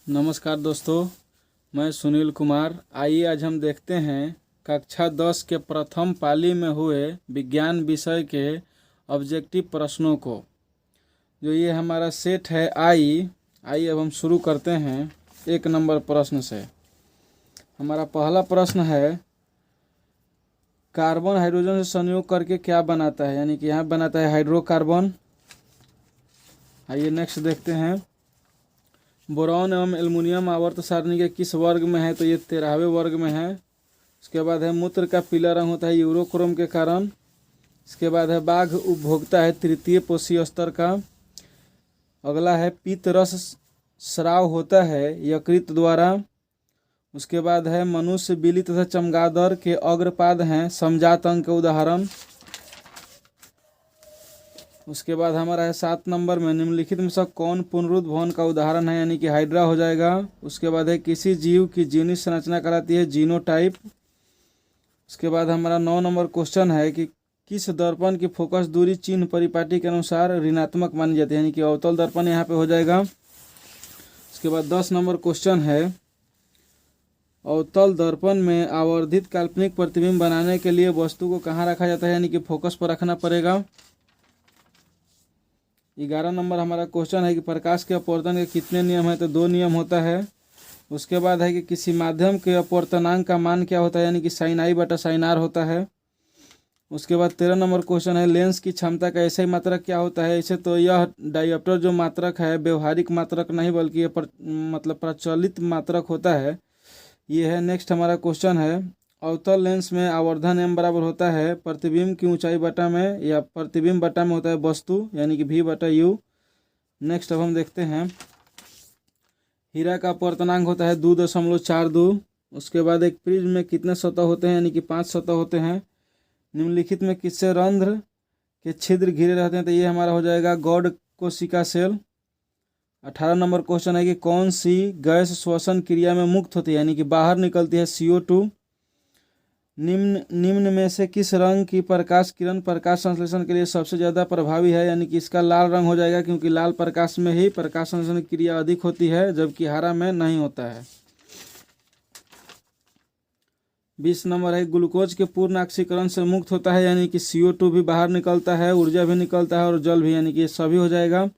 नमस्कार दोस्तों, मैं सुनील कुमार। आइए आज हम देखते हैं कक्षा 10 के प्रथम पाली में हुए विज्ञान विषय के ऑब्जेक्टिव प्रश्नों को। जो ये हमारा सेट है आइए अब हम शुरू करते हैं 1 नंबर प्रश्न से। हमारा पहला प्रश्न है, कार्बन हाइड्रोजन से संयोग करके क्या बनाता है, यानी कि यहाँ बनाता है हाइड्रोकार्बन। आइए नेक्स्ट देखते हैं, बोरॉन एवं एल्युमिनियम आवर्त सारणी के किस वर्ग में है, तो ये 13वें वर्ग में है। इसके बाद है, मूत्र का पीला रंग होता है यूरोक्रोम के कारण। इसके बाद है, बाघ उपभोक्ता है तृतीय पोषी स्तर का। अगला है, पित्त रस स्राव होता है यकृत द्वारा। उसके बाद है, मनुष्य, बिल्ली तथा चमगादड़ के अग्रपाद हैं समजात अंग के उदाहरण। उसके बाद हमारा है 7 नंबर में, निम्नलिखित में से कौन पुनरुत्थ भवन का उदाहरण है, यानी कि हाइड्रा हो जाएगा। उसके बाद है, किसी जीव की जीनी संरचना कहलाती है जीनोटाइप। उसके बाद हमारा 9 नंबर क्वेश्चन है कि किस दर्पण की फोकस दूरी चिन्ह परिपाटी के अनुसार ऋणात्मक मानी जाती है, यानी कि अवतल दर्पण यहाँ पे हो जाएगा। उसके बाद 10 नंबर क्वेश्चन है, अवतल दर्पण में आवर्धित काल्पनिक प्रतिबिंब बनाने के लिए वस्तु को कहाँ रखा जाता है, यानी कि फोकस पर रखना पड़ेगा। 11 नंबर हमारा क्वेश्चन है कि प्रकाश के अपवर्तन के कितने नियम है, तो 2 नियम होता है। उसके बाद है कि किसी माध्यम के अपवर्तनांक का मान क्या होता है, यानी कि साइन आई बटा साइन आर होता है। उसके बाद 13 नंबर क्वेश्चन है, लेंस की क्षमता का ऐसा ही मात्रक क्या होता है। ऐसे तो यह डायोप्टर जो मात्रक है व्यवहारिक मात्रक नहीं बल्कि ये मतलब प्रचलित मात्रक होता है, ये है। नेक्स्ट हमारा क्वेश्चन है, अवतल लेंस में आवर्धन m बराबर होता है प्रतिबिंब की ऊंचाई बटा में, या प्रतिबिंब बटा में होता है वस्तु, यानी कि v बटा u। नेक्स्ट अब हम देखते हैं, हीरा का अपवर्तनांक होता है 2.42। उसके बाद एक प्रिज्म में कितने सतह होते हैं, यानी कि 5 सतह होते हैं। निम्नलिखित में किससे रंध्र के छिद्र घिरे रहते हैं, तो ये हमारा हो जाएगा गॉड कोशिका सेल। 18 नंबर क्वेश्चन है कि कौन सी गैस श्वसन क्रिया में मुक्त होती है, यानी कि बाहर निकलती है CO2। निम्न में से किस रंग की प्रकाश किरण प्रकाश संश्लेषण के लिए सबसे ज़्यादा प्रभावी है, यानी कि इसका लाल रंग हो जाएगा, क्योंकि लाल प्रकाश में ही प्रकाश संश्लेषण क्रिया अधिक होती है, जबकि हरा में नहीं होता है। 20 नंबर है, ग्लूकोज के पूर्ण ऑक्सीकरण से मुक्त होता है, यानी कि CO2 भी बाहर निकलता है, ऊर्जा भी निकलता है और जल भी, यानी कि ये सभी हो जाएगा।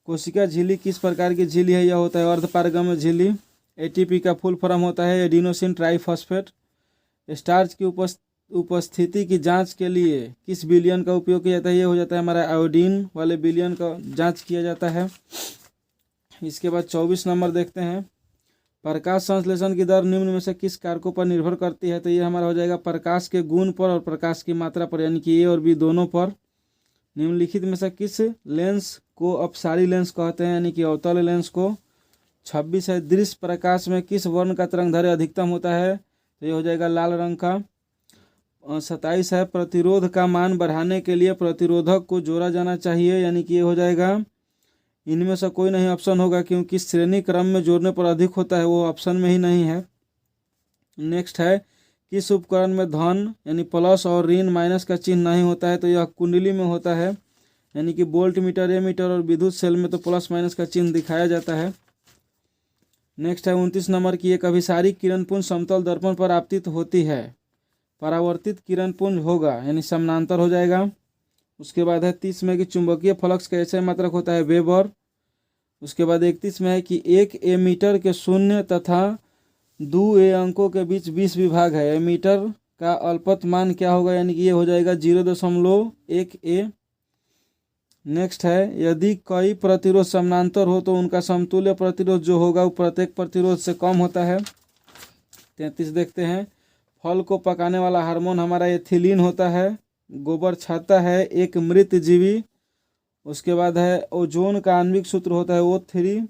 कोशिका झिल्ली किस प्रकार की झिल्ली है, यह होता है अर्धपारगम्य झिल्ली। ATP का फुल फॉर्म होता है एडिनोसिन ट्राइफॉस्फेट। स्टार्च की उपस्थिति की जांच के लिए किस विलयन का उपयोग किया जाता है, ये हो जाता है हमारा आयोडीन वाले विलयन का जांच किया जाता है। इसके बाद 24 नंबर देखते हैं, प्रकाश संश्लेषण की दर निम्न में से किस कारकों पर निर्भर करती है, तो ये हमारा हो जाएगा प्रकाश के गुण पर और प्रकाश की मात्रा पर, यानी कि A और B दोनों पर। निम्नलिखित में से किस लेंस को अपसारी लेंस कहते हैं, यानी कि अवतल लेंस को। 26 है, दृश्य प्रकाश में किस वर्ण का तरंगदैर्ध्य अधिकतम होता है, तो ये हो जाएगा लाल रंग का। 27 है, प्रतिरोध का मान बढ़ाने के लिए प्रतिरोधक को जोड़ा जाना चाहिए, यानी कि ये हो जाएगा, इनमें से कोई नहीं ऑप्शन होगा, क्योंकि श्रेणी क्रम में जोड़ने पर अधिक होता है, वो ऑप्शन में ही नहीं है। नेक्स्ट है, किस उपकरण में धन यानी प्लस और ऋण माइनस का चिन्ह नहीं होता है, तो यह कुंडली में होता है, यानी कि वोल्ट मीटर, एमीटर और विद्युत सेल में तो प्लस माइनस का चिन्ह दिखाया जाता है। नेक्स्ट है 29 नंबर की, एक अभिसारी किरणपुंज समतल दर्पण पर आपतित होती है, परावर्तित किरणपुंज होगा, यानी समानांतर हो जाएगा। उसके बाद है 30 में कि चुंबकीय फ्लक्स का ऐसा मात्रक होता है वेबर। उसके बाद 31 में है कि 1 एमीटर के 0 तथा 2 अंकों के बीच 20 विभाग है, एमीटर का अल्पतमान क्या होगा, यानी कि ये हो जाएगा 0.1 A। नेक्स्ट है, यदि कई प्रतिरोध समानांतर हो तो उनका समतुल्य प्रतिरोध जो होगा वो प्रत्येक प्रतिरोध से कम होता है। 33 देखते हैं, फल को पकाने वाला हार्मोन हमारा एथिलीन होता है। गोबर छाता है एक मृत जीवी। उसके बाद है, ओजोन का आणविक सूत्र होता है O3।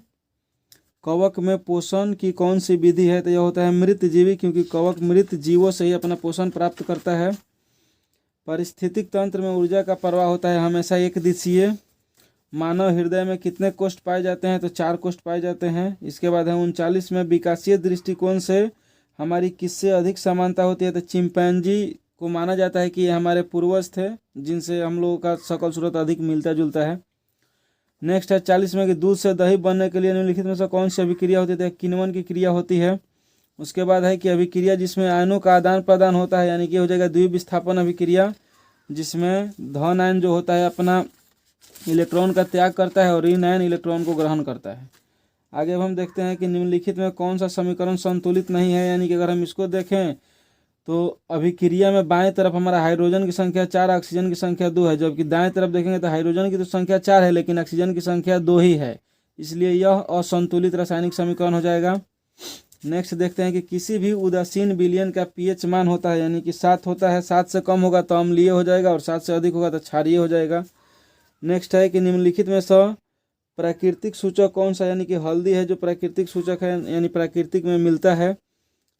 कवक में पोषण की कौन सी विधि है, तो यह होता है मृत जीवी, क्योंकि कवक मृत जीवों से ही अपना पोषण प्राप्त करता है। पारिस्थितिक तंत्र में ऊर्जा का प्रवाह होता है हमेशा एक दिशीय। मानव हृदय में कितने कोष्ठ पाए जाते हैं, तो 4 कोष्ठ पाए जाते हैं। इसके बाद है 39 में, विकासीय दृष्टिकोण से हमारी किससे अधिक समानता होती है, तो चिंपैंजी को माना जाता है कि ये हमारे पूर्वज थे, जिनसे हम लोगों का शकल सूरत अधिक मिलता जुलता है। नेक्स्ट है 40 में कि दूध से दही बनने के लिए निम्नलिखित में से कौन सी अभिक्रिया होती है, तो किण्वन की क्रिया होती है। उसके बाद है कि अभिक्रिया जिसमें आयनों का आदान प्रदान होता है, यानी कि हो जाएगा द्विविस्थापन अभिक्रिया, जिसमें धन आयन जो होता है अपना इलेक्ट्रॉन का त्याग करता है और ऋण आयन इलेक्ट्रॉन को ग्रहण करता है। आगे अब हम देखते हैं कि निम्नलिखित में कौन सा समीकरण संतुलित नहीं है, यानी कि अगर हम इसको देखें तो अभिक्रिया में बाएं तरफ हमारा हाइड्रोजन की संख्या 4, ऑक्सीजन की संख्या 2 है, जबकि दाएं तरफ देखेंगे तो हाइड्रोजन की तो संख्या 4 है लेकिन ऑक्सीजन की संख्या 2 ही है, इसलिए यह असंतुलित रासायनिक समीकरण हो जाएगा। नेक्स्ट देखते हैं कि किसी भी उदासीन विलयन का पीएच मान होता है, यानी कि 7 होता है, 7 से कम होगा तो अम्लीय हो जाएगा और 7 से अधिक होगा तो क्षारीय हो जाएगा। नेक्स्ट है कि निम्नलिखित में से प्राकृतिक सूचक कौन सा, यानी कि हल्दी है जो प्राकृतिक सूचक है, यानी प्राकृतिक में मिलता है।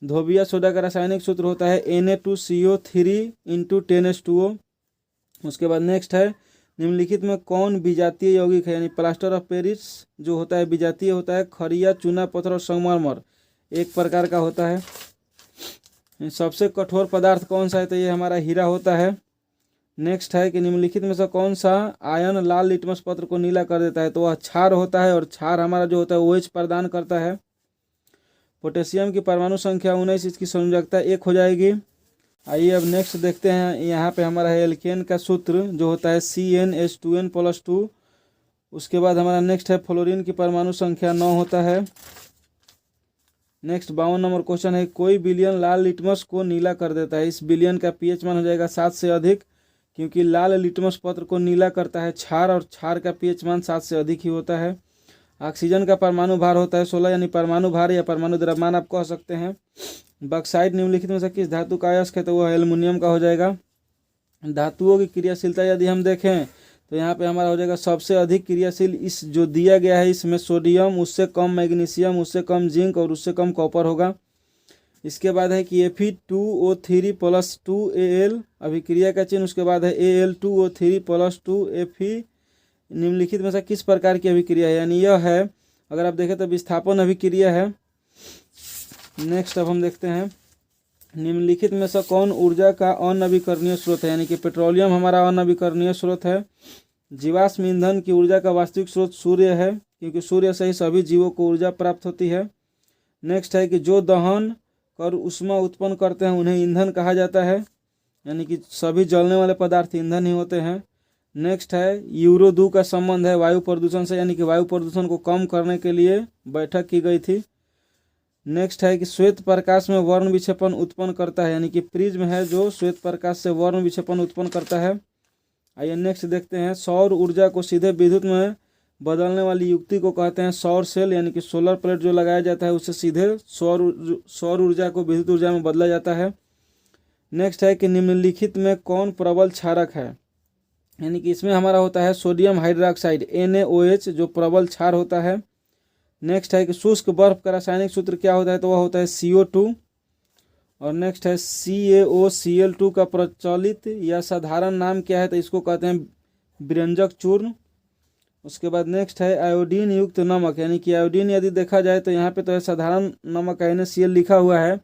धोबिया सोडा का रासायनिक सूत्र होता है Na2CO3 × 10H2O। उसके बाद नेक्स्ट है निम्नलिखित में कौन विजातीय यौगिक है, यानी प्लास्टर ऑफ पेरिस जो होता है विजातीय होता है। खड़िया, चूना पत्थर और संगमरमर एक प्रकार का होता है। सबसे कठोर पदार्थ कौन सा है, तो ये हमारा हीरा होता है। नेक्स्ट है कि निम्नलिखित में से कौन सा आयन लाल लिटमस पत्र को नीला कर देता है, तो वह क्षार होता है और क्षार हमारा जो होता है OH प्रदान करता है। पोटेशियम की परमाणु संख्या 19, इसकी संयोजकता 1 हो जाएगी। आइए अब नेक्स्ट देखते हैं, यहाँ पे हमारा है एल्केन का सूत्र जो होता है CnH2n+2। उसके बाद हमारा नेक्स्ट है फ्लोरीन की परमाणु संख्या 9 होता है। नेक्स्ट 52 नंबर क्वेश्चन है, कोई विलयन लाल लिटमस को नीला कर देता है, इस विलयन का पीएच मान हो जाएगा 7 से अधिक, क्योंकि लाल लिटमस पत्र को नीला करता है क्षार और क्षार का पीएच मान 7 से अधिक ही होता है। ऑक्सीजन का परमाणु भार होता है 16, यानी परमाणु भार या परमाणु द्रव्यमान आप कह सकते हैं। बॉक्साइट निम्नलिखित में से किस धातु का अयस्क है, तो वह एल्युमिनियम का हो जाएगा। धातुओं की क्रियाशीलता यदि हम देखें तो यहाँ पे हमारा हो जाएगा सबसे अधिक क्रियाशील इस जो दिया गया है इसमें सोडियम, उससे कम मैग्नीशियम, उससे कम जिंक और उससे कम कॉपर होगा। इसके बाद है कि Fe2O3+2Al अभिक्रिया का चिन्ह। उसके बाद है Al2O3+2Fe निम्नलिखित में से किस प्रकार की अभिक्रिया है, यानी यह है अगर आप देखें तो विस्थापन अभिक्रिया है। नेक्स्ट अब हम देखते हैं निम्नलिखित में से कौन ऊर्जा का अनवीकरणीय स्रोत है, यानी कि पेट्रोलियम हमारा अनवीकरणीय स्रोत है। जीवाश्म ईंधन की ऊर्जा का वास्तविक स्रोत सूर्य है, क्योंकि सूर्य से ही सभी जीवों को ऊर्जा प्राप्त होती है। नेक्स्ट है कि जो दहन कर ऊष्मा उत्पन्न करते हैं उन्हें ईंधन कहा जाता है, यानी कि सभी जलने वाले पदार्थ ईंधन ही होते हैं। नेक्स्ट है यूरो 2 का संबंध है वायु प्रदूषण से, यानी कि वायु प्रदूषण को कम करने के लिए बैठक की गई थी। नेक्स्ट है कि श्वेत प्रकाश में वर्ण विक्षेपण उत्पन्न करता है, यानी कि प्रिज्म है जो श्वेत प्रकाश से वर्ण विक्षेपण उत्पन्न करता है। आइए नेक्स्ट देखते हैं, सौर ऊर्जा को सीधे विद्युत में बदलने वाली युक्ति को कहते हैं सौर सेल, यानी कि सोलर प्लेट जो लगाया जाता है उससे सीधे सौर ऊर्जा को विद्युत ऊर्जा में बदला जाता है। नेक्स्ट है कि निम्नलिखित में कौन प्रबल क्षारक है, यानी कि इसमें हमारा होता है सोडियम हाइड्रोक्साइड NaOH जो प्रबल क्षार होता है। नेक्स्ट है कि शुष्क बर्फ का रासायनिक सूत्र क्या होता है, तो वह होता है CO2। और नेक्स्ट है CaOCl2 का प्रचलित या साधारण नाम क्या है, तो इसको कहते हैं व्यंजक चूर्ण। उसके बाद नेक्स्ट है आयोडीन युक्त नमक, यानी कि आयोडीन यदि देखा जाए तो यहाँ पे तो है साधारण नमक NaCl लिखा हुआ है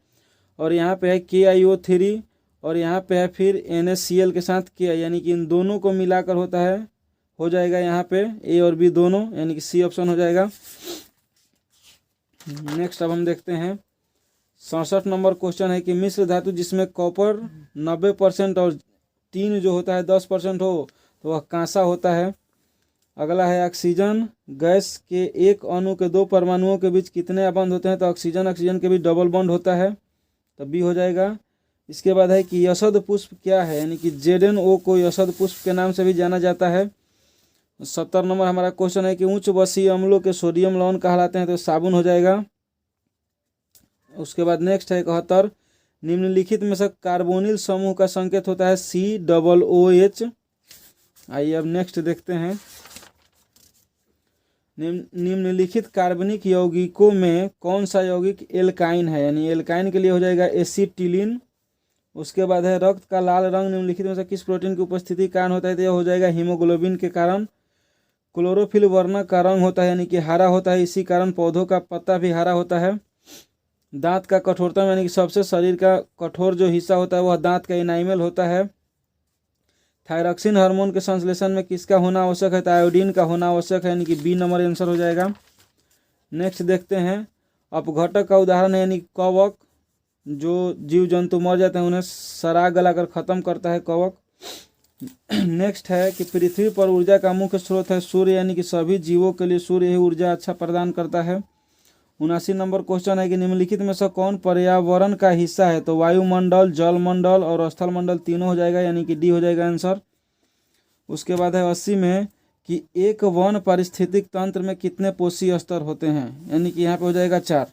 और यहाँ पे है KiO3 और यहाँ पे है फिर NaCl के साथ Ki, यानी कि इन दोनों को मिलाकर होता है, हो जाएगा यहाँ पे A और B दोनों, यानी कि C ऑप्शन हो जाएगा। नेक्स्ट अब हम देखते हैं 67 नंबर क्वेश्चन है कि मिश्र धातु जिसमें कॉपर 90% और टीन जो होता है 10% हो तो वह कांसा होता है। अगला है ऑक्सीजन गैस के एक अणु के 2 परमाणुओं के बीच कितने बॉन्ड होते हैं, तो ऑक्सीजन के बीच डबल बॉन्ड होता है, तब बी हो जाएगा। इसके बाद है कि यशद पुष्प क्या है, यानी कि ZnO को यशद पुष्प के नाम से भी जाना जाता है। 70 नंबर हमारा क्वेश्चन है कि उच्च बसीय अम्लों के सोडियम लवण कहलाते हैं, तो साबुन हो जाएगा। उसके बाद नेक्स्ट है 71, निम्नलिखित में से कार्बोनिल समूह का संकेत होता है COOH। आइए अब नेक्स्ट देखते हैं, निम्नलिखित कार्बनिक यौगिकों में कौन सा यौगिक एल्काइन है, यानी एल्काइन के लिए हो जाएगा एसिटिलीन। उसके बाद है रक्त का लाल रंग निम्नलिखित में से किस प्रोटीन की उपस्थिति के कारण होता है, तो यह हो जाएगा हीमोग्लोबिन के कारण। क्लोरोफिल वर्णक का रंग होता है, यानी कि हरा होता है, इसी कारण पौधों का पत्ता भी हरा होता है। दांत का कठोरतम, यानी कि सबसे शरीर का कठोर जो हिस्सा होता है वह दांत का इनाइमल होता है। थायरॉक्सिन हार्मोन के संश्लेषण में किसका होना आवश्यक है? तो आयोडीन का होना आवश्यक है, यानी कि बी नंबर आंसर हो जाएगा। नेक्स्ट देखते हैं, अपघटक का उदाहरण है यानी कवक, जो जीव जंतु मर जाते हैं उन्हें सराग गलाकर खत्म करता है कवक। नेक्स्ट है कि पृथ्वी पर ऊर्जा का मुख्य स्रोत है सूर्य, यानी कि सभी जीवों के लिए सूर्य ही ऊर्जा अच्छा प्रदान करता है। 79 नंबर क्वेश्चन है कि निम्नलिखित में से कौन पर्यावरण का हिस्सा है? तो वायुमंडल, जलमंडल और स्थल मंडल तीनों हो जाएगा, यानी कि डी हो जाएगा आंसर। उसके बाद है 80 में कि एक वन पारिस्थितिक तंत्र में कितने पोषी स्तर होते हैं? यानी कि यहाँ पे हो जाएगा 4।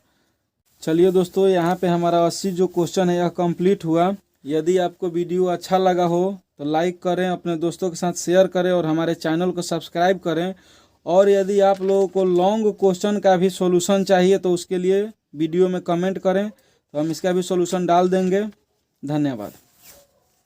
चलिए दोस्तों, यहाँ पे हमारा 80 जो क्वेश्चन है यह कंप्लीट हुआ। यदि आपको वीडियो अच्छा लगा हो तो लाइक करें, अपने दोस्तों के साथ शेयर करें और हमारे चैनल को सब्सक्राइब करें। और यदि आप लोगों को लॉन्ग क्वेश्चन का भी सॉल्यूशन चाहिए तो उसके लिए वीडियो में कमेंट करें, तो हम इसका भी सॉल्यूशन डाल देंगे। धन्यवाद।